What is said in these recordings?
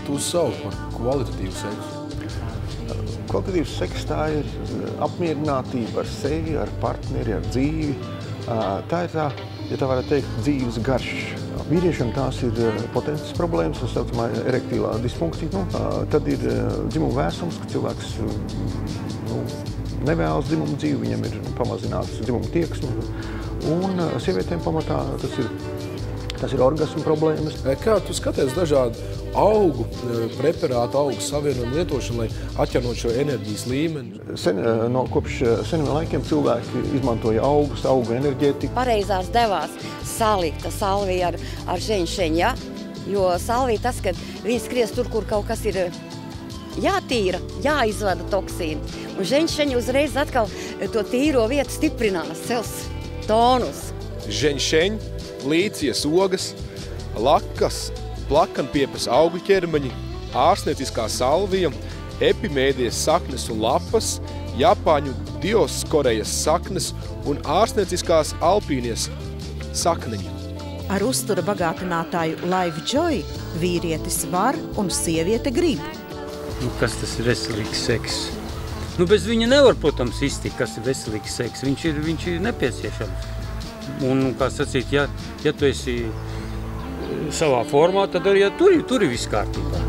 tu uzsauc par kvalitatīvu seksu? Kvalitatīvs seks tā ir apmierinātība ar sevi, ar partneri, ar dzīvi. Tā ir tā, ja tā varētu teikt, dzīves garš. Vīriešiem tās ir potences problēmas, tā saucamā erektīlā disfunkcija. Tad ir dzimuma vēsums, ka cilvēks nevēlas dzimumu dzīvi, viņam ir pamazināts dzimuma tieksme. Un sievietēm pamatā tas ir orgasmu problēmas. Kā tu skaties dažādu augu preparātu, augu savienojumu lietošanu, lai atjaunot šo enerģijas līmeni? Kopš seniem laikiem cilvēki izmantoja augus, augu enerģētiku. Pareizās devās salikta salvija ar ženšeņu, ja? Jo salvija tas, kad viņi skries tur, kur kaut kas ir jātīra, jāizvada toksīni. Un ženšeņu uzreiz atkal to tīro vietu stiprinās, cels tonus. Ženšeņ, līcies ogas, lakas, plakanpiepes augu ķermeņi, ārstnieciskā salvija, epimēdijas saknes un lapas, japāņu dioskorejas saknes un ārstnieciskās alpīnies sakneņi. Ar uztura bagātinātāju Life Joy vīrietis var un sieviete grib. Kas tas ir veselīgs seks? Bez viņa nevar, protams, iztikt, kas ir veselīgs seks. Viņš ir nepieciešams. Un, kā sacīt, ja tu esi savā formā, tad arī tur ir viss kārtībā.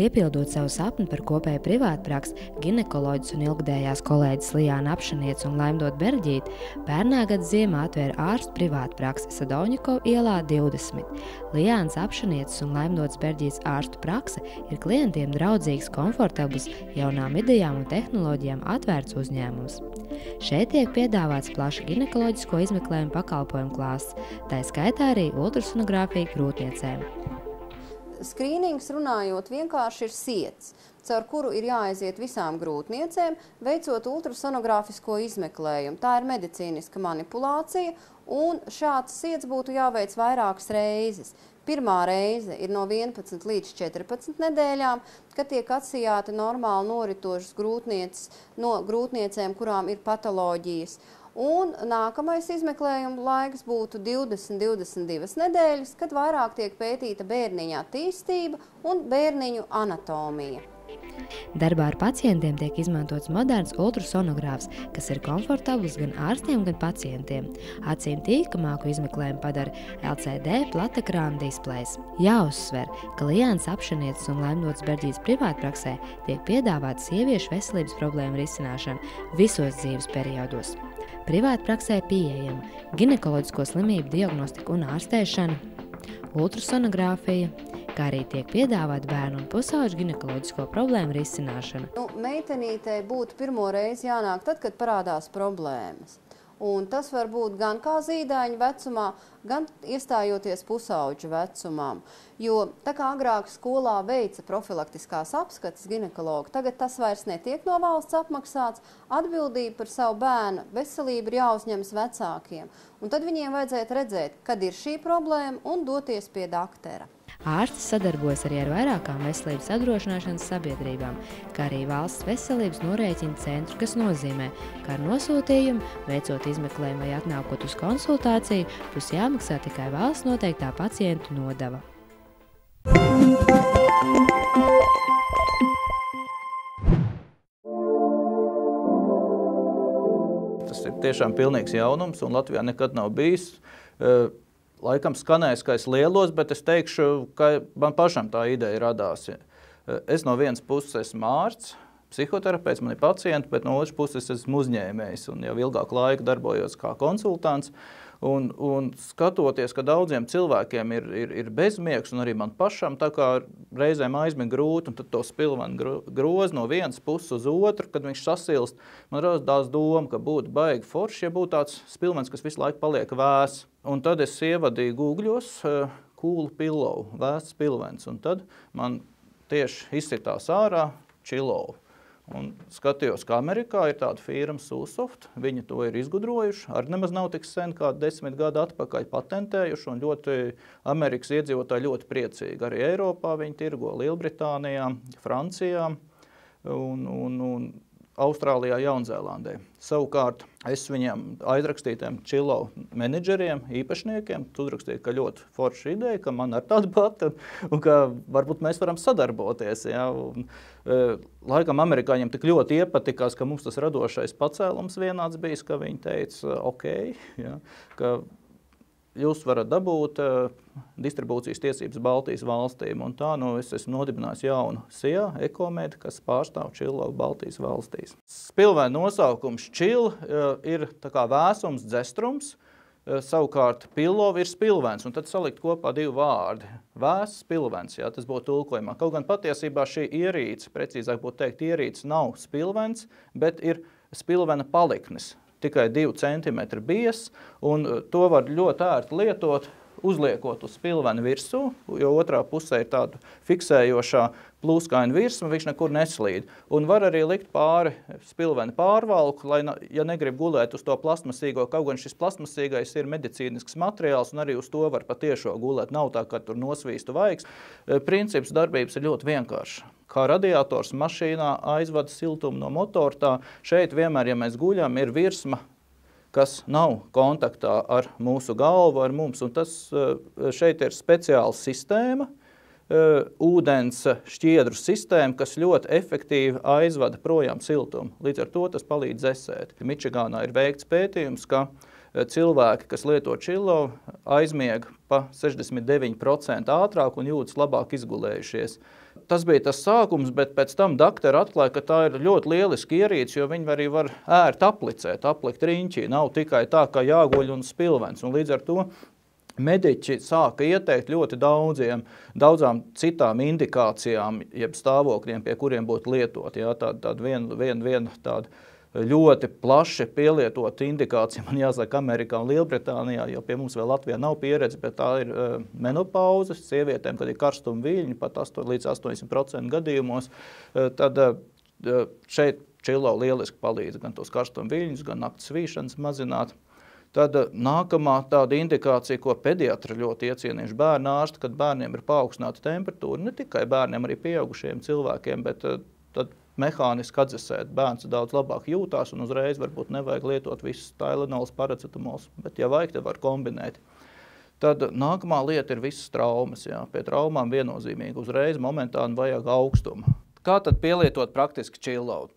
Piepildot savu sapni par kopēju privātpraksi, ginekoloģis un ilgadējās kolēģis Lijāna Apšaniec un Laimdota Berģīte pērnā gada ziemā atvēra ārstu privātpraksi Sadauņikovu ielā 20. Lijāns Apšanieces un Laimdotas Berģītes ārstu prakse ir klientiem draudzīgs, komfortabls, jaunām idejām un tehnoloģijām atvērts uzņēmums. Šeit tiek piedāvāts plaša ginekoloģisko izmeklējumu pakalpojumu klāsts, tā skaitā arī ultrasonogrāfija grūtniecēm. Skrīnings runājot vienkārši ir siets, caur kuru ir jāaiziet visām grūtniecēm, veicot ultrasonogrāfisko izmeklējumu. Tā ir medicīniska manipulācija, un šāds siets būtu jāveic vairākas reizes. Pirmā reize ir no 11 līdz 14 nedēļām, kad tiek atsijāti normāli noritošas grūtnieces no grūtniecēm, kurām ir patoloģijas. Un nākamais izmeklējuma laiks būtu 20–22 nedēļas, kad vairāk tiek pētīta bērniņa attīstība un bērniņu anatomija. Darbā ar pacientiem tiek izmantots moderns ultrasonogrāfs, kas ir komfortabls gan ārstiem, gan pacientiem. Acīm tīkamāku izmeklējumu padara LCD platakrāna displejs. Jāuzsver, ka Lijāns Apšanieces un Laimdotas Berģītes privātpraksē tiek piedāvāta sieviešu veselības problēmu risināšana visos dzīves periodos. Privātpraksē pieejama ginekoloģisko slimību diagnostika un ārstēšana, ultrasonogrāfija, kā arī tiek piedāvāta bērnu un pusauģu ginekoloģisko problēmu risināšana. Meitenītei būtu pirmo reizi jānāk tad, kad parādās problēmas. Un tas var būt gan kā zīdaiņa vecumā, gan iestājoties pusauģu vecumām. Jo tā kā agrāk skolā veica profilaktiskās apskates ginekologi, tagad tas vairs netiek no valsts apmaksāts. Atbildība par savu bērnu veselību ir jāuzņemas vecākiem. Un tad viņiem vajadzētu redzēt, kad ir šī problēma un doties pie daktera. Ārsti sadarbojas arī ar vairākām veselības apdrošināšanas sabiedrībām, kā arī valsts veselības norēķina centru, kas nozīmē, ka ar nosūtījumu, veicot izmeklējumu vai atnākot uz konsultāciju, būs jāmaksā tikai valsts noteiktā pacientu nodeva. Tas ir tiešām pilnīgs jaunums, un Latvijā nekad nav bijis. Laikam skanēs, ka es lielos, bet es teikšu, ka man pašam tā ideja radās. Es no vienas puses esmu ārsts, psihoterapeits, man ir pacienti, bet no otras puses esmu uzņēmējs un jau ilgāku laiku darbojos kā konsultants. Un skatoties, ka daudziem cilvēkiem ir bezmiegs, un arī man pašam tā kā reizēm aizmig grūti, un tad to spilvenu groz no vienas puses uz otru, kad viņš sasilst, man radās doma, ka būtu baigi forši, ja būtu tāds spilvens, kas visu laiku paliek vēss. Un tad es ievadīju Googļos cool pillow, vēsts spilvens, un tad man tieši izsitās ārā chillow. Un skatījos, ka Amerikā ir tāda firma Susoft, viņi to ir izgudrojuši, arī nemaz nav tik sen, kā 10 gadu atpakaļ patentējuši, un ļoti Amerikas iedzīvotāji ļoti priecīgi. Arī Eiropā viņi tirgo, Lielbritānijā, Francijā un Austrālijā, Jaunzēlandē. Savukārt es viņiem aizrakstītiem Chillow menedžeriem, īpašniekiem, uzrakstīju, ka ļoti forša ideja, ka man ar tādu pat, un ka varbūt mēs varam sadarboties. Ja? Laikam amerikāņiem tik ļoti iepatikās, ka mums tas radošais pacēlums vienāds bijis, ka viņi teica, ok, ja? Ka jūs varat dabūt distribūcijas tiesības Baltijas valstīm, un tā es esmu nodibinājis jaunu SIA, Ekomed, kas pārstāv Chillow Baltijas valstīs. Spilvena nosaukums Chill ir tā kā vēsums, dzestrums, savukārt Pillow ir spilvens, un tad salikt kopā divi vārdi. Vēss, spilvens, jā, tas būtu tulkojumā. Kaut gan patiesībā šī ierīce, precīzāk būtu teikt, ierīce nav spilvens, bet ir spilvena paliknis. Tikai 2 centimetri bies, un to var ļoti ērti lietot, uzliekot uz spilvena virsū, jo otrā pusē ir tāda fiksējošā plūskaina virsma, viņš nekur neslīd. Un var arī likt pāri spilvena pārvalku, lai, ja negrib gulēt uz to plastmasīgo, kaut gan šis plastmasīgais ir medicīnisks materiāls, un arī uz to var patiešo gulēt. Nav tā, ka tur nosvīstu vaigs. Princips darbības ir ļoti vienkāršs. Kā radiators mašīnā aizvada siltumu no motora, tā šeit vienmēr, ja mēs guļam, ir virsma, kas nav kontaktā ar mūsu galvu, ar mums. Un tas šeit ir speciāla sistēma, ūdens šķiedru sistēma, kas ļoti efektīvi aizvada projām siltumu. Līdz ar to tas palīdz dzesēt. Mičigānā ir veikts pētījums, ka cilvēki, kas lieto Chillow, aizmieg pa 69% ātrāk un jūtas labāk izgulējušies. Tas bija tas sākums, bet pēc tam doktori atklāja, ka tā ir ļoti lieliski ierīce, jo viņi arī var ērti aplicēt, aplikt riņķī. Nav tikai tā, ka jāguļ un spilvens. Un līdz ar to mediķi sāka ieteikt ļoti daudzām citām indikācijām, jeb stāvokļiem, pie kuriem būtu lietot. Jā, tāda tāda ļoti plaši pielietot indikācija, man jāsaka, Amerikā un Lielbritānijā, jo pie mums vēl Latvijā nav pieredze, bet tā ir menopauze sievietēm, kad ir karstuma viļņi, pat līdz 80% gadījumos, tad šeit Chillow lieliski palīdz gan tos karstuma viļņus, gan naktas svīšanas mazināt. Tad nākamā tāda indikācija, ko pediatri ļoti iecienījuši bērnu ārsti, kad bērniem ir paaugstināta temperatūra, ne tikai bērniem, arī pieaugušiem cilvēkiem, bet tad mehāniski atdzesēt. Bērns daudz labāk jūtās un uzreiz varbūt nevajag lietot visus Tylenols, paracetamols, bet ja vajag, tad var kombinēt. Tad nākamā lieta ir visas traumas. Jā. Pie traumām viennozīmīgi uzreiz momentāni vajag augstumu. Kā tad pielietot praktiski Chillow?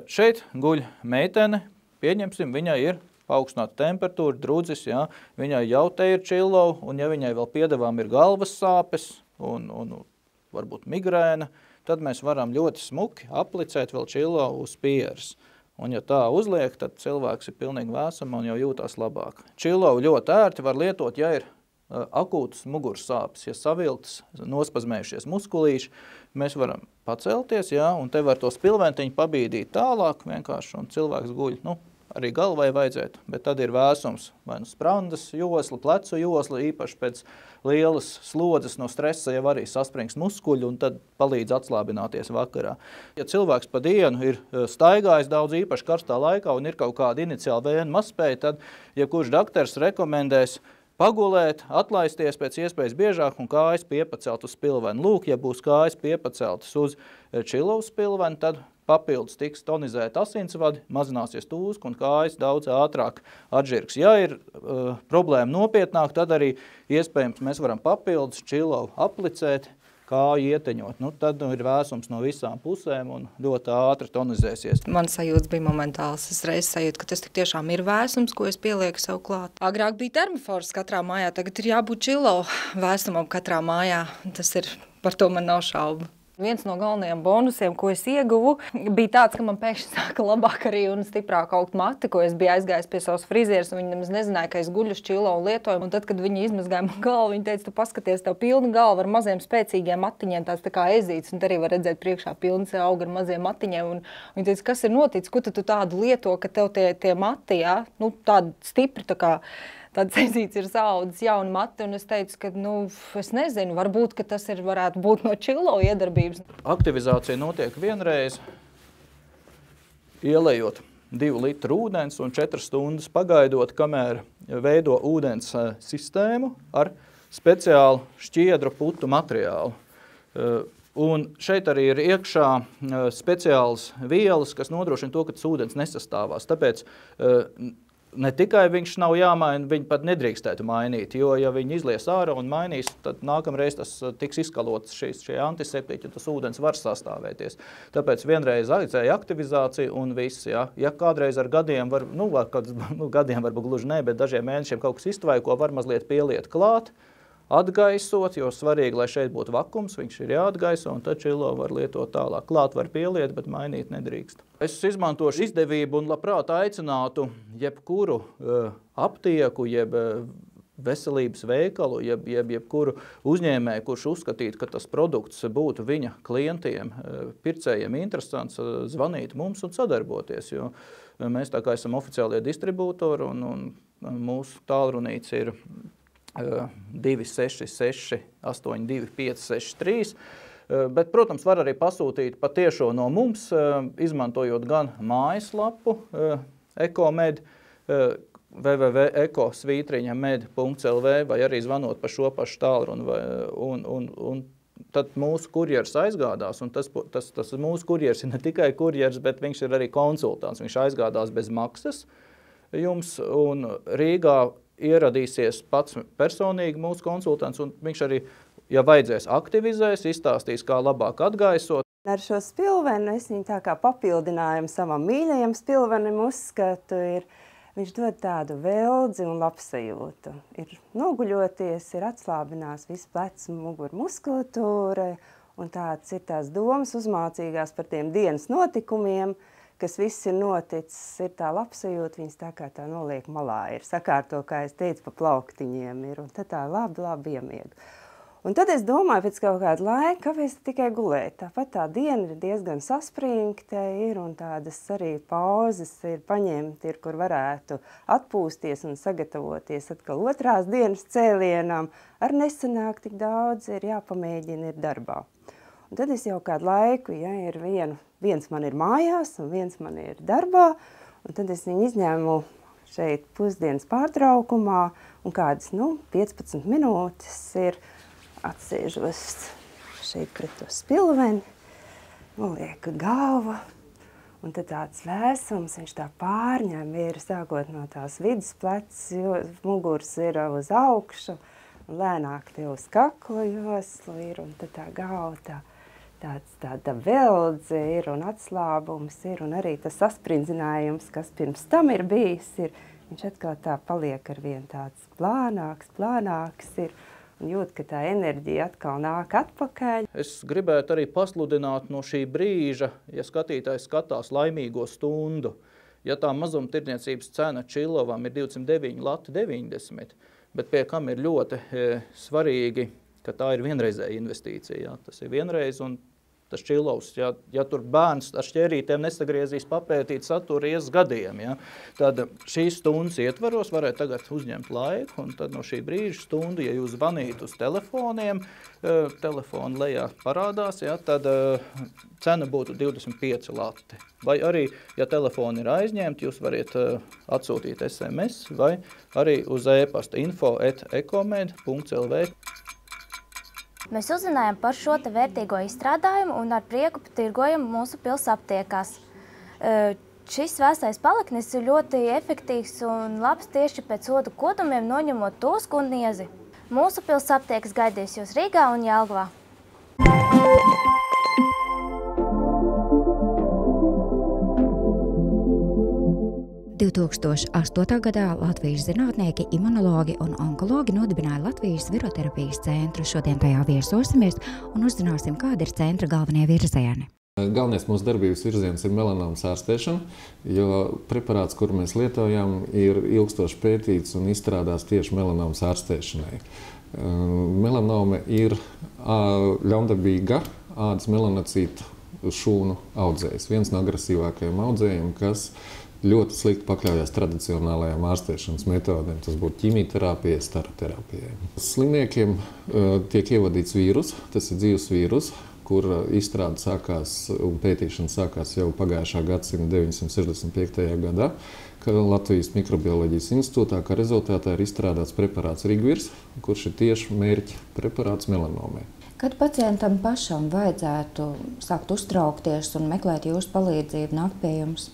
Šeit guļ meitene, pieņemsim, viņai ir paaugstināta temperatūra, drudzis, jā, viņai jau te ir Chillow, un ja viņai vēl piedevām ir galvas sāpes un varbūt migrēna, tad mēs varam ļoti smuki aplicēt vēl Chillow uz pieres. Un ja tā uzliek, tad cilvēks ir pilnīgi vēsama un jau jūtās labāk. Chillow ļoti ērti var lietot, ja ir akūtas muguras sāpes, ja savilktas, nospazmējušies muskulīši, mēs varam pacelties, jā, un te var to spilventiņu pabīdīt tālāk vienkārši, un cilvēks guļ, arī galvai vajadzētu, bet tad ir vēsums vai sprandas josla, plecu josla, īpaši pēc lielas slodzes no stresa jau arī saspringst muskuļi un tad palīdz atslābināties vakarā. Ja cilvēks pa dienu ir staigājis daudz īpaši karstā laikā un ir kaut kāda iniciāla vēja mazspēja, tad jebkurš doktors rekomendēs pagulēt, atlaisties pēc iespējas biežāk un kājas piepacelt uz spilvenu. Lūk, ja būs kājas piepaceltas uz Chillow spilvenu, tad papildus tiks tonizēt asinsvadi, mazināsies tūska un kājas daudz ātrāk atžirgs. Ja ir problēma nopietnāk, tad arī iespējams mēs varam papildus Chillow aplicēt, kāju ieteņot. Tad ir vēsums no visām pusēm un ļoti ātri tonizēsies. Man sajūtas bija momentāls. Es reiz sajūtu, ka tas tik tiešām ir vēsums, ko es pielieku sev klāt. Agrāk bija termofors katrā mājā, tagad ir jābūt Chillow vēsumam katrā mājā. Tas ir, par to man nav šaubu. Viens no galvenajiem bonusiem, ko es ieguvu, bija tāds, ka man pēkšņi sāka labāk arī un stiprāk augt mati, ko es biju aizgājis pie savas frizieres, un viņi nemaz nezināja, ka es guļu uz Chillow lietojumu. Un tad, kad viņi izmazgāja man galvu, viņi teica, tu paskaties, tev pilna galva ar maziem spēcīgiem matiņiem, tāds tā kā ezīts, un arī var redzēt priekšā pilns auga ar maziem matiņiem. Un viņi teica, kas ir noticis, ko tu tādu lieto, ka tev tie mati, jā, tādi stipri, tā kā tāds ezīts ir saudzes jauni mati, un es teicu, ka, es nezinu, varbūt, ka tas varētu būt no Chillow iedarbības. Aktivizācija notiek vienreiz, ielejot 2 litru ūdens un 4 stundas pagaidot, kamēr veido ūdens sistēmu ar speciālu šķiedru putu materiālu. Un šeit arī ir iekšā speciāls vielas, kas nodrošina to, ka tas ūdens nesastāvās. Tāpēc ne tikai viņš nav jāmaina, viņi pat nedrīkstētu mainīt, jo ja viņi izlies ārā un mainīs, tad nākamreiz tas tiks izkalots šie antiseptiķi, un tas ūdens var sastāvēties. Tāpēc vienreiz aizēja aktivizācija un viss, ja kādreiz ar gadiem var, gadiem varbūt gluži ne, bet dažiem mēnešiem kaut kas iztvaiko, var mazliet pieliet klāt, atgaisot, jo svarīgi, lai šeit būtu vakums, viņš ir jāatgaiso, un tad čilo var lietot tālāk. Klāt var pieliet, bet mainīt nedrīkst. Es izmantošu izdevību un labprāt aicinātu jebkuru aptieku, jeb veselības veikalu, jebkuru uzņēmēju, kurš uzskatītu, ka tas produkts būtu viņa klientiem, pircējiem interesants, zvanīt mums un sadarboties, jo mēs tā kā esam oficiālie distribūtori un mūsu tālrunīts ir 266 82 563, bet, protams, var arī pasūtīt patiešo no mums, izmantojot gan mājaslapu ekomed, www.eko-med.lv vai arī zvanot pa šo pašu tālruni, un tad mūsu kurjers aizgādās, un tas mūsu kurjers ir ne tikai kurjers, bet viņš ir arī konsultants, viņš aizgādās bez maksas jums, un Rīgā ieradīsies pats personīgi mūsu konsultants, un viņš arī, ja vajadzēs, aktivizēs, izstāstīs, kā labāk atgaisot. Ar šo spilvenu es viņu tā kā papildinājumu savam mīļajam spilvenim uzskatu, viņš dod tādu veldzi un labsajūtu. Ir noguļoties, ir atslābinās visu plecu muguru muskulatūra, un tāds ir tās domas uzmācīgās par tiem dienas notikumiem, kas viss ir noticis, ir tā labsajūta, viņas tā kā tā noliek malā, ir sakārto, kā es teicu, pa plauktiņiem ir, un tad tā labi iemiega. Un tad es domāju, pēc kaut kāda laika, kāpēc tikai gulēt. Tāpat tā diena ir diezgan saspringta, ir, un tādas arī pauzes ir paņemti, ir, kur varētu atpūsties un sagatavoties atkal otrās dienas cēlienām. Ar nesanāk tik daudz, ir jāpamēģina, ir darbā. Un tad es jau kādu laiku, ir viens man ir mājās un viens man ir darbā, un tad es viņu izņēmu šeit pusdienas pārtraukumā, un kādas, 15 minūtes ir atsēžos šeit pret to spilveni, nolieku galvu, un tad tāds vēsums, viņš tā pārņem, ir sākot no tās viduspleces, jo muguras ir uz augšu, un lēnāk te uz kakla joslu ir, un tad tā galva tāda veldze ir un atslābums ir, un arī tas saspringzinājums, kas pirms tam ir bijis, viņš atkal tā paliek ar vien tāds plānāks ir, un jūt, ka tā enerģija atkal nāk atpakaļ. Es gribētu arī pasludināt no šī brīža, ja skatītājs skatās laimīgo stundu, ja tā mazumtirdzniecības cena čilovam ir 209,90, bet pie kam ir ļoti svarīgi, ka tā ir vienreizēja investīcija. Tas ir vienreiz, un tas čilovs, ja tur bērns ar šķērītēm nesagriezīs papētīt saturu ies gadiem, tad šīs stundas ietvaros varētu tagad uzņemt laiku, un tad no šī brīža stundu, ja jūs zvanītu uz telefoniem, telefonu lejā parādās, tad cena būtu 25 lati. Vai arī, ja telefoni ir aizņemti, jūs varat atsūtīt SMS vai arī uz e-pasta info@ekomed.lv. Mēs uzzinājām par šo te vērtīgo izstrādājumu un ar prieku tirgojam mūsu pils aptiekās. Šis vēsais paleknis ir ļoti efektīvs un labs tieši pēc odu kodumiem, noņemot tusku un niezi. Mūsu pils aptiekas gaidīs jūs Rīgā un Jelgavā. 2008. gadā Latvijas zinātnieki, imunologi un onkologi nodibināja Latvijas viroterapijas centru. Šodien tajā viesosimies un uzzināsim, kādi ir centra galvenie virzieni. Galvenais mūsu darbības virziens ir melanomas ārstēšana, jo preparāts, kuru mēs lietojam, ir ilgstoši pētīts un izstrādāts tieši melanomas ārstēšanai. Melanoma ir ļaundabīga ādas melanocītu šūnu audzējs, viens no agresīvākajiem audzējiem, kas ļoti slikti pakļaujas tradicionālajām ārstēšanas metodēm. Tas būtu ķimioterapija, staroterapija. Slimniekiem tiek ievadīts vīrus, tas ir dzīves vīrus, kura izstrāde sākās un pētīšana sākās jau pagājušā gadsimta 965. gadā, ka Latvijas Mikrobioloģijas institūtā, kā rezultātā ir izstrādāts preparāts Rigvirs, kurš ir tieši mērķa preparāts melanomai. Kad pacientam pašam vajadzētu sākt uztraukties un meklēt jūsu palīdzību, nākt pie jums?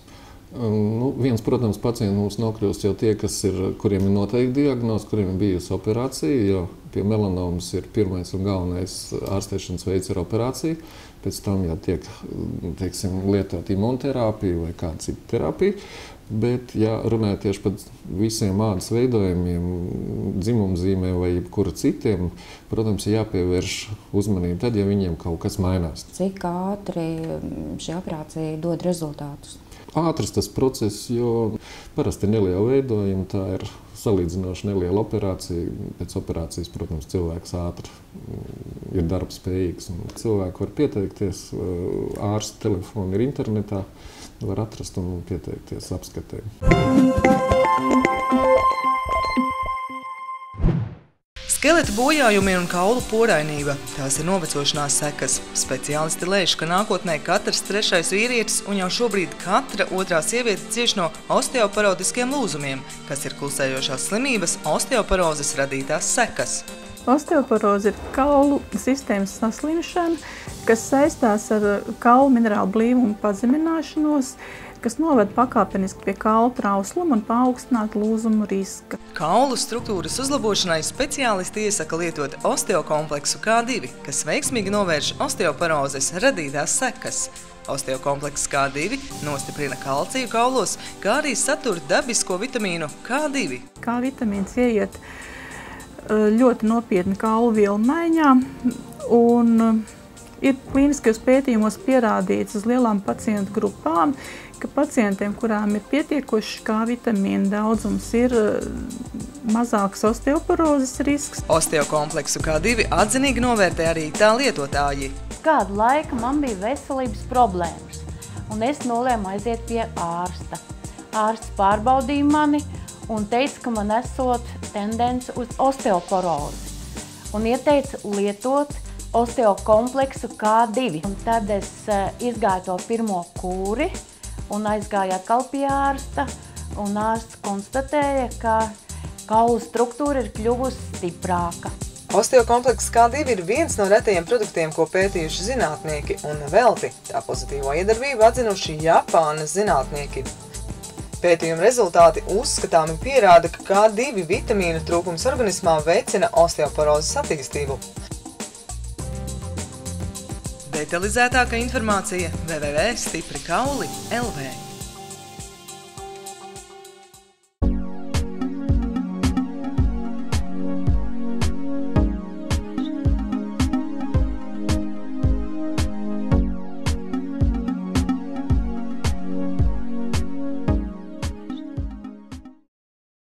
Viens, protams, pacienti mums nokļūst jau tie, kuriem ir noteikti diagnoze, kuriem ir bijusi operācija, jo pie melanomas ir pirmais un galvenais ārstēšanas veids ir operācija. Pēc tam jau tiek, lietot imunterapija vai kāda cita terapija. Bet, ja runājot tieši par visiem ādas veidojumiem, dzimumzīmēm vai jebkura citiem, protams, ir jāpievērš uzmanību tad, ja viņiem kaut kas mainās. Cik ātri šī operācija dod rezultātus? Ātrs tas process, jo parasti ir neliela veidojuma, tā ir salīdzinoši neliela operācija. Pēc operācijas, protams, cilvēks ātri ir darbspējīgs. Cilvēki var pieteikties, ārsta telefoni ir internetā, var atrast un pieteikties apskatē. Skeleta bojājumi un kaulu porainība – tās ir novecošanās sekas. Speciālisti lēš, ka nākotnē katrs trešais vīrietis un jau šobrīd katra otrā sieviete cieš no osteoparotiskiem lūzumiem, kas ir klusējošās slimības osteoporozes radītās sekas. Osteoporoze ir kaulu sistēmas saslimšana, kas saistās ar kaulu minerālu blīvumu pazemināšanos, kas noved pakāpeniski pie kaulu trausluma un paaugstināt lūzumu riska. Kaulu struktūras uzlabošanai speciālisti iesaka lietot osteokompleksu K2, kas veiksmīgi novērš osteoporozes radītās sekas. Osteokomplekss K2 nostiprina kalciju kaulos, kā arī satur dabisko vitamīnu K2. K vitamīns ieiet ļoti nopietni kaulu vielu maiņā un ir klīniskajos pētījumos pierādīts uz lielām pacientu grupām, ka pacientiem, kurām ir pietiekošs K vitamīna daudzums, ir mazāks osteoporozes risks. Osteokompleksu K2 atzinīgi novērtē arī tā lietotāji. Kādu laiku man bija veselības problēmas, un es nolēmu aiziet pie ārsta. Ārsts pārbaudīja mani un teica, ka man esot tendence uz osteoporozi, un ieteica lietot osteokompleksu K2. Un tad es izgāju to pirmo kūri un aizgāju atkal pie ārsta, un ārsts konstatēja, ka kaulu struktūra ir kļuvusi stiprāka. Osteokomplekss K2 ir viens no retajiem produktiem, ko pētījuši zinātnieki, un velti tā pozitīvo iedarbību atzinuši Japānas zinātnieki. Pētījuma rezultāti uzskatāmi pierāda, ka K2 vitamīnu trūkums organismā veicina osteoporozes attīstību. Detalizētāka informācija www.stiprikauli.lv